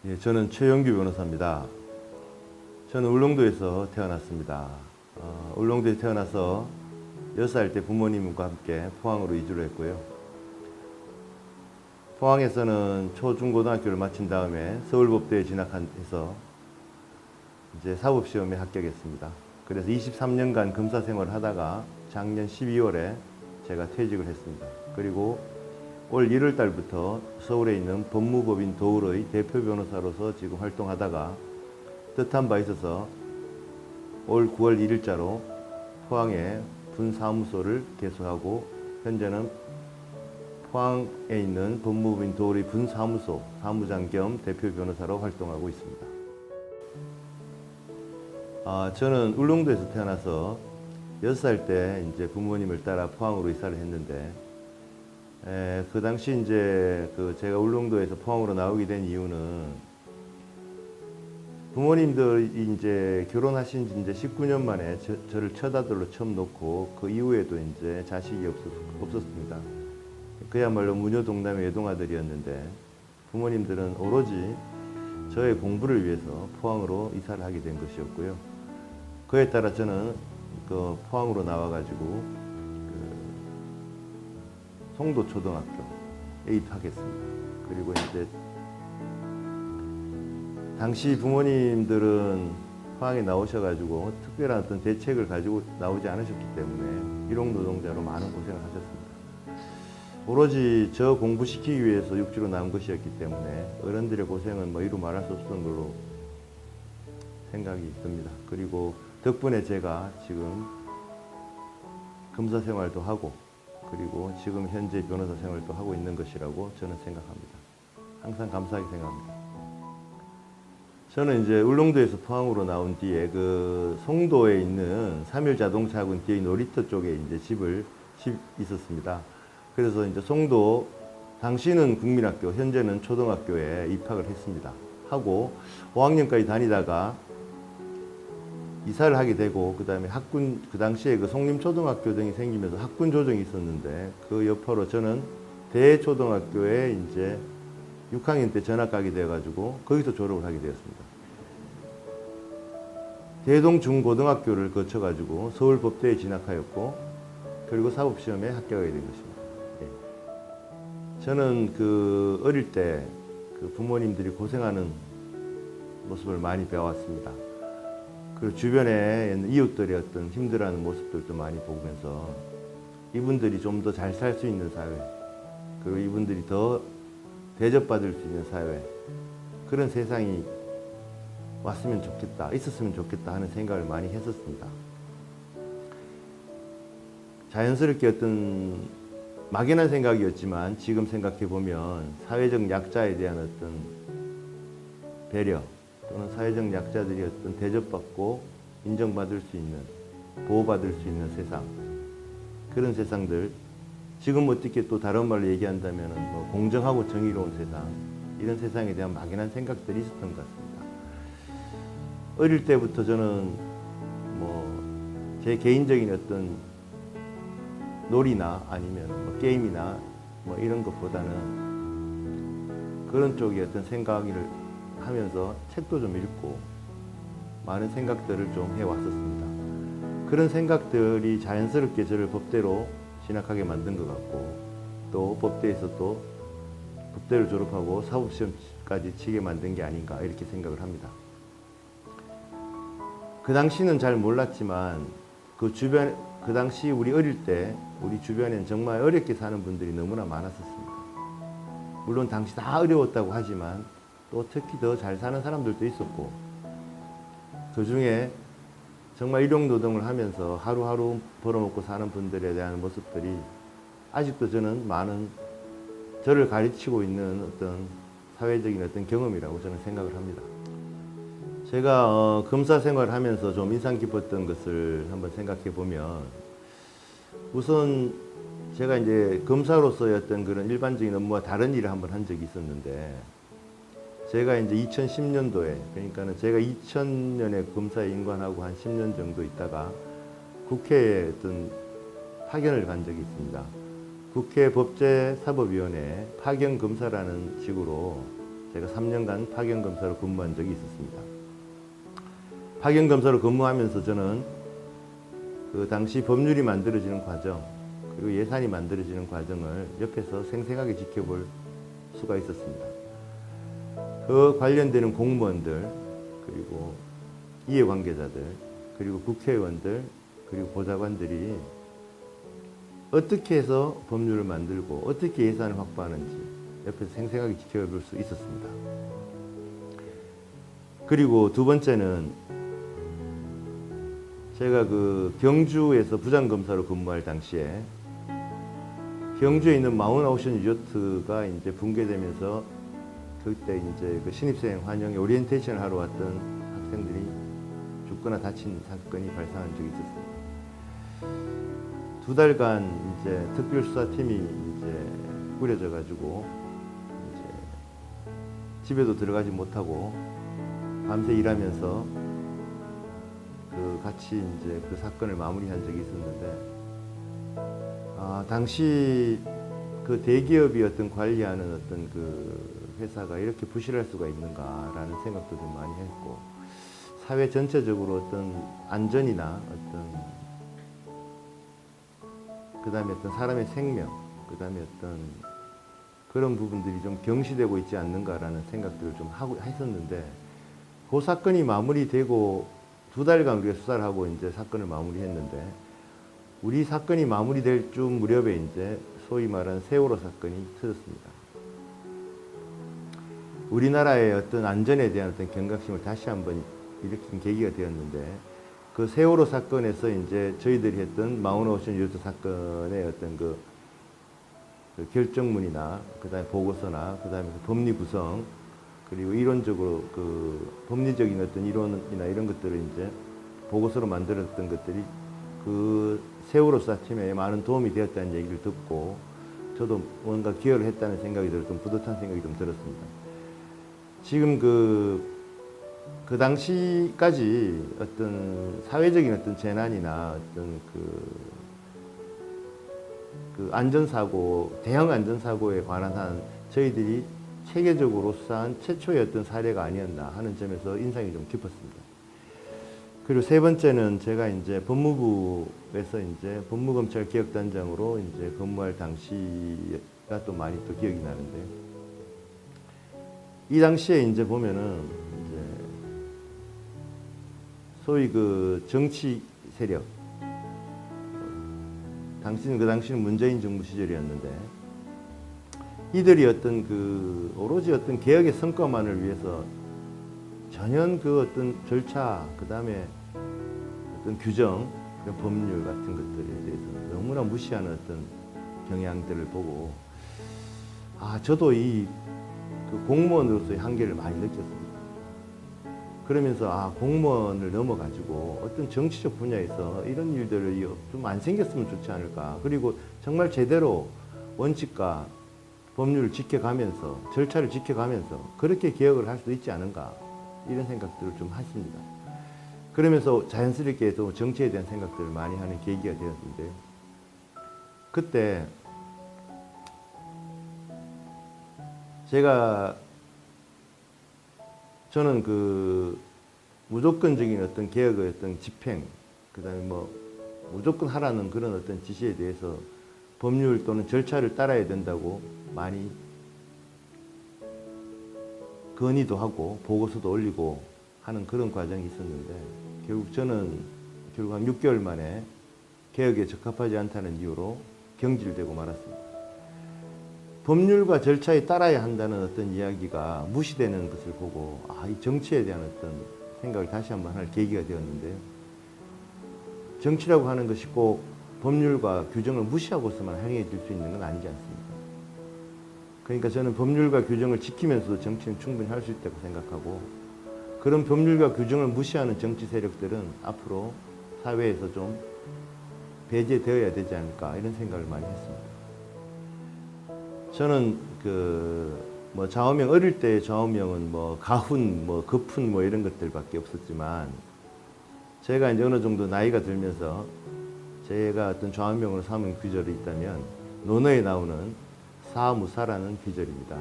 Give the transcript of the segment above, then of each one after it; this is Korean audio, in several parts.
예, 저는 최영규 변호사입니다. 저는 울릉도에서 태어났습니다. 울릉도에 태어나서 6살 때 부모님과 함께 포항으로 이주를 했고요. 포항에서는 초중고등학교를 마친 다음에 서울법대에 진학해서 이제 사법시험에 합격했습니다. 그래서 23년간 검사 생활을 하다가 작년 12월에 제가 퇴직을 했습니다. 그리고 올 1월 달부터 서울에 있는 법무법인 도울의 대표 변호사로서 지금 활동하다가 뜻한 바 있어서 올 9월 1일자로 포항에 분사무소를 개소하고 현재는 포항에 있는 법무법인 도울의 분사무소 사무장 겸 대표 변호사로 활동하고 있습니다. 저는 울릉도에서 태어나서 6살 때 이제 부모님을 따라 포항으로 이사를 했는데 그 당시 이제 제가 울릉도에서 포항으로 나오게 된 이유는 부모님들이 이제 결혼하신 지 이제 19년 만에 저를 첫 아들로 처음 놓고 그 이후에도 이제 자식이 없었습니다. 그야말로 무녀동남의 외동아들이었는데 부모님들은 오로지 저의 공부를 위해서 포항으로 이사를 하게 된 것이었고요. 그에 따라 저는 포항으로 나와가지고 송도초등학교에 입학했습니다. 그리고 이제 당시 부모님들은 포항에 나오셔가지고 특별한 어떤 대책을 가지고 나오지 않으셨기 때문에 일용 노동자로 많은 고생을 하셨습니다. 오로지 저 공부시키기 위해서 육지로 나온 것이었기 때문에 어른들의 고생은 이루 말할 수 없었던 걸로 생각이 듭니다. 그리고 덕분에 제가 지금 검사 생활도 하고 그리고 지금 현재 변호사 생활도 하고 있는 것이라고 저는 생각합니다. 항상 감사하게 생각합니다. 저는 이제 울릉도에서 포항으로 나온 뒤에 송도에 있는 삼일자동차군 뒤에 놀이터 쪽에 이제 집 있었습니다. 그래서 이제 송도 당시는 국민학교, 현재는 초등학교에 입학을 했습니다. 하고 5학년까지 다니다가 이사를 하게 되고 그다음에 학군 그 당시에 송림초등학교 등이 생기면서 학군 조정이 있었는데 그 여파로 저는 대초등학교에 이제 6학년 때 전학 가게 되어가지고 거기서 졸업을 하게 되었습니다. 대동중고등학교를 거쳐가지고 서울법대에 진학하였고 그리고 사법시험에 합격하게 된 것입니다. 예. 저는 어릴 때 부모님들이 고생하는 모습을 많이 배워왔습니다. 그리고 주변에 있는 이웃들의 어떤 힘들어하는 모습들도 많이 보면서 이분들이 좀 더 잘 살 수 있는 사회, 그리고 이분들이 더 대접받을 수 있는 사회, 그런 세상이 왔으면 좋겠다, 있었으면 좋겠다 하는 생각을 많이 했었습니다. 자연스럽게 어떤 막연한 생각이었지만 지금 생각해 보면 사회적 약자에 대한 어떤 배려 또는 사회적 약자들이 어떤 대접받고 인정받을 수 있는, 보호받을 수 있는 세상, 그런 세상들, 지금 어떻게 또 다른 말로 얘기한다면 공정하고 정의로운 세상, 이런 세상에 대한 막연한 생각들이 있었던 것 같습니다. 어릴 때부터 저는 제 개인적인 어떤 놀이나 아니면 게임이나 이런 것보다는 그런 쪽에 어떤 생각을 하면서 책도 좀 읽고 많은 생각들을 좀 해왔었습니다. 그런 생각들이 자연스럽게 저를 법대로 진학하게 만든 것 같고 또 법대에서 또 법대를 졸업하고 사법시험까지 치게 만든 게 아닌가 이렇게 생각을 합니다. 그 당시는 잘 몰랐지만 그 당시 우리 어릴 때 우리 주변엔 정말 어렵게 사는 분들이 너무나 많았었습니다. 물론 당시 다 어려웠다고 하지만 또 특히 더 잘 사는 사람들도 있었고 그 중에 정말 일용노동을 하면서 하루하루 벌어먹고 사는 분들에 대한 모습들이 아직도 저는 저를 가르치고 있는 어떤 사회적인 어떤 경험이라고 저는 생각을 합니다. 제가 검사 생활을 하면서 좀 인상 깊었던 것을 한번 생각해 보면 우선 제가 이제 검사로서의 어떤 그런 일반적인 업무와 다른 일을 한번 한 적이 있었는데 제가 이제 2010년도에 그러니까는 제가 2000년에 검사에 임관하고 한 10년 정도 있다가 국회에 어떤 파견을 간 적이 있습니다. 국회 법제사법위원회 파견 검사라는 식으로 제가 3년간 파견검사로 근무한 적이 있었습니다. 파견검사로 근무하면서 저는 그 당시 법률이 만들어지는 과정, 그리고 예산이 만들어지는 과정을 옆에서 생생하게 지켜볼 수가 있었습니다. 그 관련되는 공무원들, 그리고 이해관계자들, 그리고 국회의원들, 그리고 보좌관들이 어떻게 해서 법률을 만들고 어떻게 예산을 확보하는지 옆에서 생생하게 지켜볼 수 있었습니다. 그리고 두 번째는 제가 그 경주에서 부장검사로 근무할 당시에 경주에 있는 마운트오션 리조트가 이제 붕괴되면서 그때 이제 그 신입생 환영회 오리엔테이션을 하러 왔던 학생들이 죽거나 다친 사건이 발생한 적이 있었습니다. 2달간 이제 특별수사팀이 이제 꾸려져 가지고 이제 집에도 들어가지 못하고 밤새 일하면서 그 같이 이제 그 사건을 마무리한 적이 있었는데, 당시 그 대기업이 어떤 관리하는 어떤 그 회사가 이렇게 부실할 수가 있는가라는 생각도 좀 많이 했고, 사회 전체적으로 어떤 안전이나 어떤 그다음에 어떤 사람의 생명, 그다음에 어떤 그런 부분들이 좀 경시되고 있지 않는가라는 생각들을 좀 하고 했었는데, 그 사건이 마무리되고 2달간 우리가 수사를 하고 이제 사건을 마무리했는데, 우리 사건이 마무리될 쯤 무렵에 이제 소위 말하는 세월호 사건이 터졌습니다. 우리나라의 어떤 안전에 대한 어떤 경각심을 다시 한번 일으킨 계기가 되었는데, 그 세월호 사건에서 이제 저희들이 했던 마운트오션 리조트 사건의 어떤 그 결정문이나 그다음에 보고서나 그다음에 그 법리 구성, 그리고 이론적으로 그 법리적인 어떤 이론이나 이런 것들을 이제 보고서로 만들었던 것들이 그 세월호 수사팀에 많은 도움이 되었다는 얘기를 듣고, 저도 뭔가 기여를 했다는 생각이 들어 좀 뿌듯한 생각이 좀 들었습니다. 지금 그 당시까지 어떤 사회적인 어떤 재난이나 어떤 그 안전사고, 대형 안전사고에 관한 한 저희들이 체계적으로 수사한 최초의 어떤 사례가 아니었나 하는 점에서 인상이 좀 깊었습니다. 그리고 세 번째는 제가 이제 법무부에서 이제 법무검찰개혁단장으로 이제 근무할 당시가 또 많이 또 기억이 나는데, 이 당시에 이제 보면은 이제 소위 그 정치 세력, 그 당시는 문재인 정부 시절이었는데, 이들이 어떤 그 오로지 어떤 개혁의 성과만을 위해서 전혀 그 어떤 절차, 그 다음에 어떤 규정, 그런 법률 같은 것들에 대해서 너무나 무시하는 어떤 경향들을 보고, 저도 이 그 공무원으로서의 한계를 많이 느꼈습니다. 그러면서 공무원을 넘어가지고 어떤 정치적 분야에서 이런 일들을 좀 안 생겼으면 좋지 않을까. 그리고 정말 제대로 원칙과 법률을 지켜가면서, 절차를 지켜가면서 그렇게 개혁을 할 수 있지 않은가, 이런 생각들을 좀 했습니다. 그러면서 자연스럽게 또 정치에 대한 생각들을 많이 하는 계기가 되었는데, 그때 저는 그 무조건적인 어떤 개혁의 어떤 집행, 그 다음에 뭐 무조건 하라는 그런 어떤 지시에 대해서 법률 또는 절차를 따라야 된다고 많이 건의도 하고 보고서도 올리고 하는 그런 과정이 있었는데, 저는 결국 한 6개월 만에 개혁에 적합하지 않다는 이유로 경질되고 말았습니다. 법률과 절차에 따라야 한다는 어떤 이야기가 무시되는 것을 보고 이 정치에 대한 어떤 생각을 다시 한번 할 계기가 되었는데요. 정치라고 하는 것이 꼭 법률과 규정을 무시하고서만 행해질 수 있는 건 아니지 않습니까? 그러니까 저는 법률과 규정을 지키면서도 정치는 충분히 할 수 있다고 생각하고, 그런 법률과 규정을 무시하는 정치 세력들은 앞으로 사회에서 좀 배제되어야 되지 않을까, 이런 생각을 많이 했습니다. 저는 좌우명, 어릴 때 좌우명은 가훈, 거푼 이런 것들밖에 없었지만, 제가 이제 어느 정도 나이가 들면서 제가 어떤 좌우명으로 삼은 귀절이 있다면 논어에 나오는 사무사라는 귀절입니다.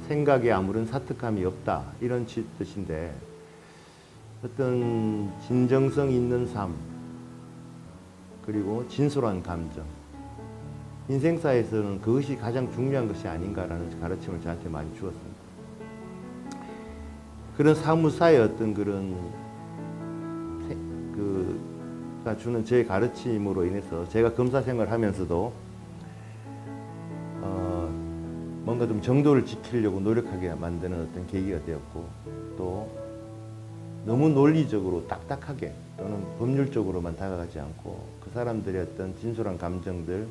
생각에 아무런 사특함이 없다 이런 뜻인데 어떤 진정성 있는 삶 그리고 진솔한 감정 인생사에서는 그것이 가장 중요한 것이 아닌가라는 가르침을 저한테 많이 주었습니다. 그런 사무사의 어떤 그런 그가 주는 제 가르침으로 인해서 제가 검사 생활을 하면서도 뭔가 좀 정도를 지키려고 노력하게 만드는 어떤 계기가 되었고 또 너무 논리적으로 딱딱하게 또는 법률적으로만 다가가지 않고 그 사람들의 어떤 진솔한 감정들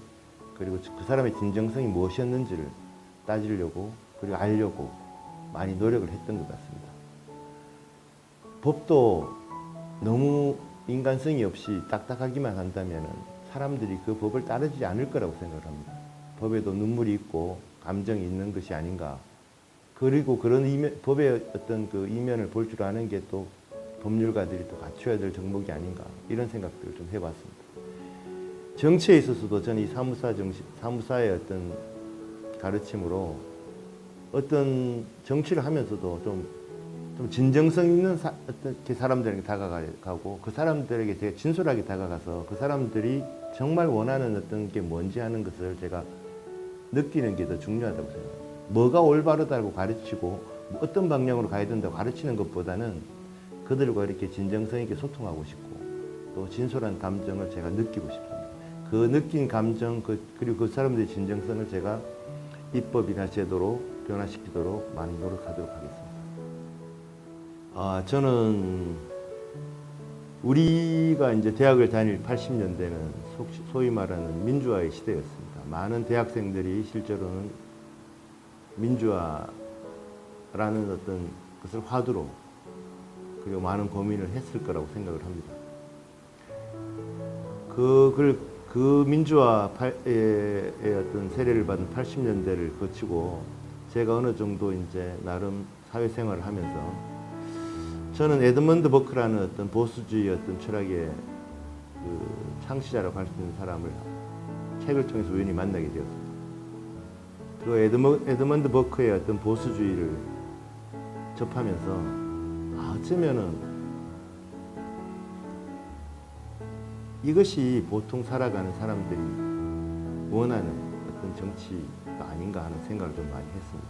그리고 그 사람의 진정성이 무엇이었는지를 따지려고 그리고 알려고 많이 노력을 했던 것 같습니다. 법도 너무 인간성이 없이 딱딱하기만 한다면 사람들이 그 법을 따르지 않을 거라고 생각을 합니다. 법에도 눈물이 있고 감정이 있는 것이 아닌가. 그리고 그런 법의 어떤 그 이면을 볼 줄 아는 게 또 법률가들이 또 갖춰야 될 정목이 아닌가. 이런 생각들을 좀 해봤습니다. 정치에 있어서도 저는 이 사무사의 어떤 가르침으로 어떤 정치를 하면서도 좀 진정성 있는 어떻게 사람들에게 다가가고 그 사람들에게 되게 진솔하게 다가가서 그 사람들이 정말 원하는 어떤 게 뭔지 하는 것을 제가 느끼는 게 더 중요하다고 생각합니다. 뭐가 올바르다고 가르치고 어떤 방향으로 가야 된다고 가르치는 것보다는 그들과 이렇게 진정성 있게 소통하고 싶고 또 진솔한 감정을 제가 느끼고 싶습니다. 그 느낀 감정 그리고 그 사람들의 진정성을 제가 입법이나 제도로 변화시키도록 많이 노력하도록 하겠습니다. 저는 우리가 이제 대학을 다닐 80년대는 소위 말하는 민주화의 시대였습니다. 많은 대학생들이 실제로는 민주화라는 어떤 것을 화두로 그리고 많은 고민을 했을 거라고 생각을 합니다. 그 민주화의 어떤 세례를 받은 80년대를 거치고 제가 어느 정도 이제 나름 사회생활을 하면서 저는 에드먼드 버크라는 어떤 보수주의 어떤 철학의 그 창시자라고 할 수 있는 사람을 책을 통해서 우연히 만나게 되었습니다. 그 에드먼드 버크의 어떤 보수주의를 접하면서 어쩌면은 이것이 보통 살아가는 사람들이 원하는 어떤 정치가 아닌가 하는 생각을 좀 많이 했습니다.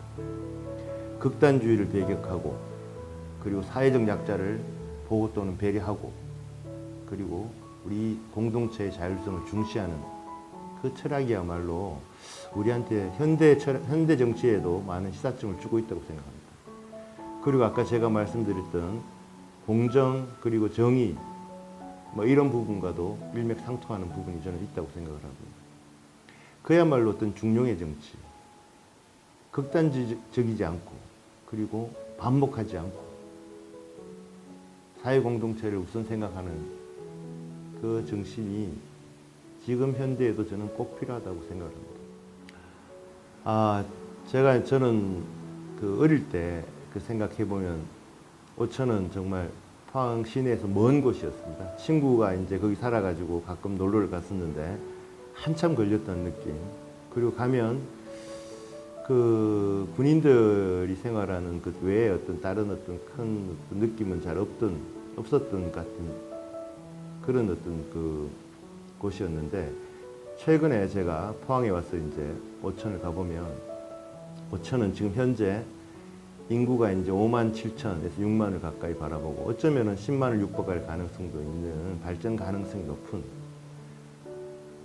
극단주의를 배격하고 그리고 사회적 약자를 보호 또는 배려하고 그리고 우리 공동체의 자율성을 중시하는 그 철학이야말로 우리한테 현대 정치에도 많은 시사점을 주고 있다고 생각합니다. 그리고 아까 제가 말씀드렸던 공정 그리고 정의 뭐 이런 부분과도 일맥상통하는 부분이 저는 있다고 생각을 합니다. 그야말로 어떤 중용의 정치, 극단적이지 않고 그리고 반목하지 않고 사회 공동체를 우선 생각하는 그 정신이 지금 현대에도 저는 꼭 필요하다고 생각을 합니다. 저는 그 어릴 때 그 생각해 보면 오천은 정말 포항 시내에서 먼 곳이었습니다. 친구가 이제 거기 살아가지고 가끔 놀러를 갔었는데 한참 걸렸던 느낌. 그리고 가면 그 군인들이 생활하는 그 외에 어떤 다른 어떤 큰 어떤 느낌은 잘 없었던 같은 그런 어떤 그 곳이었는데 최근에 제가 포항에 와서 이제 오천을 가보면 오천은 지금 현재 인구가 이제 5만 7천에서 6만을 가까이 바라보고 어쩌면은 10만을 육박할 가능성도 있는 발전 가능성이 높은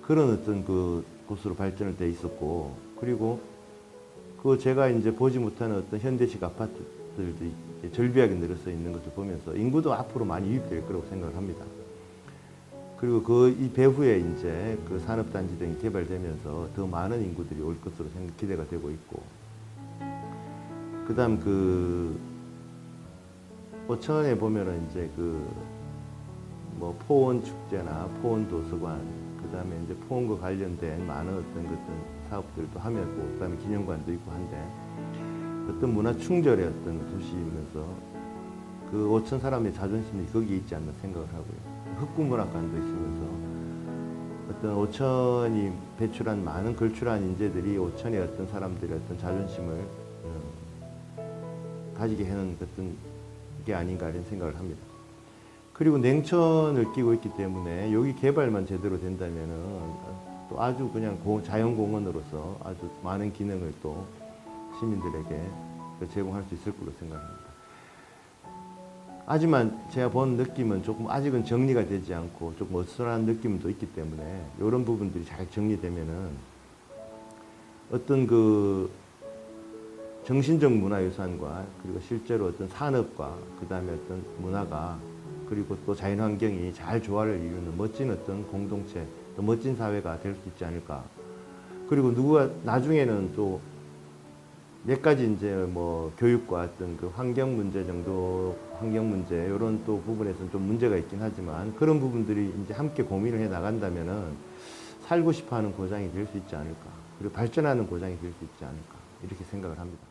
그런 어떤 그 곳으로 발전을 돼 있었고 그리고 그 제가 이제 보지 못하는 어떤 현대식 아파트들이 절비하게 늘어서 있는 것을 보면서 인구도 앞으로 많이 유입될 거라고 생각을 합니다. 그리고 이 배후에 이제 그 산업단지 등이 개발되면서 더 많은 인구들이 올 것으로 기대가 되고 있고 그다음 오천에 보면은 이제 뭐 포원 축제나 포원 도서관, 그다음에 이제 포원과 관련된 많은 어떤 사업들도 하면고, 그다음에 기념관도 있고 한데 어떤 문화 충절의 어떤 도시이면서 그 오천 사람의 자존심이 거기에 있지 않나 생각을 하고요. 흑구문학관도 있으면서 어떤 오천이 배출한 많은 걸출한 인재들이 오천의 어떤 사람들의 어떤 자존심을 가지게 하는 어떤 게 아닌가 이런 생각을 합니다. 그리고 냉천을 끼고 있기 때문에 여기 개발만 제대로 된다면은 또 아주 그냥 자연공원으로서 아주 많은 기능을 또 시민들에게 제공할 수 있을 거로 생각합니다. 하지만 제가 본 느낌은 조금 아직은 정리가 되지 않고 조금 어수선한 느낌도 있기 때문에 이런 부분들이 잘 정리되면은 어떤 그 정신적 문화유산과 그리고 실제로 어떤 산업과 그 다음에 어떤 문화가 그리고 또 자연환경이 잘 조화를 이루는 멋진 어떤 공동체 또 멋진 사회가 될 수 있지 않을까. 그리고 누구가 나중에는 또 몇 가지 이제 뭐 교육과 어떤 그 환경 문제 정도, 환경 문제 이런 또 부분에서는 좀 문제가 있긴 하지만 그런 부분들이 이제 함께 고민을 해 나간다면은 살고 싶어하는 고장이 될 수 있지 않을까. 그리고 발전하는 고장이 될 수 있지 않을까 이렇게 생각을 합니다.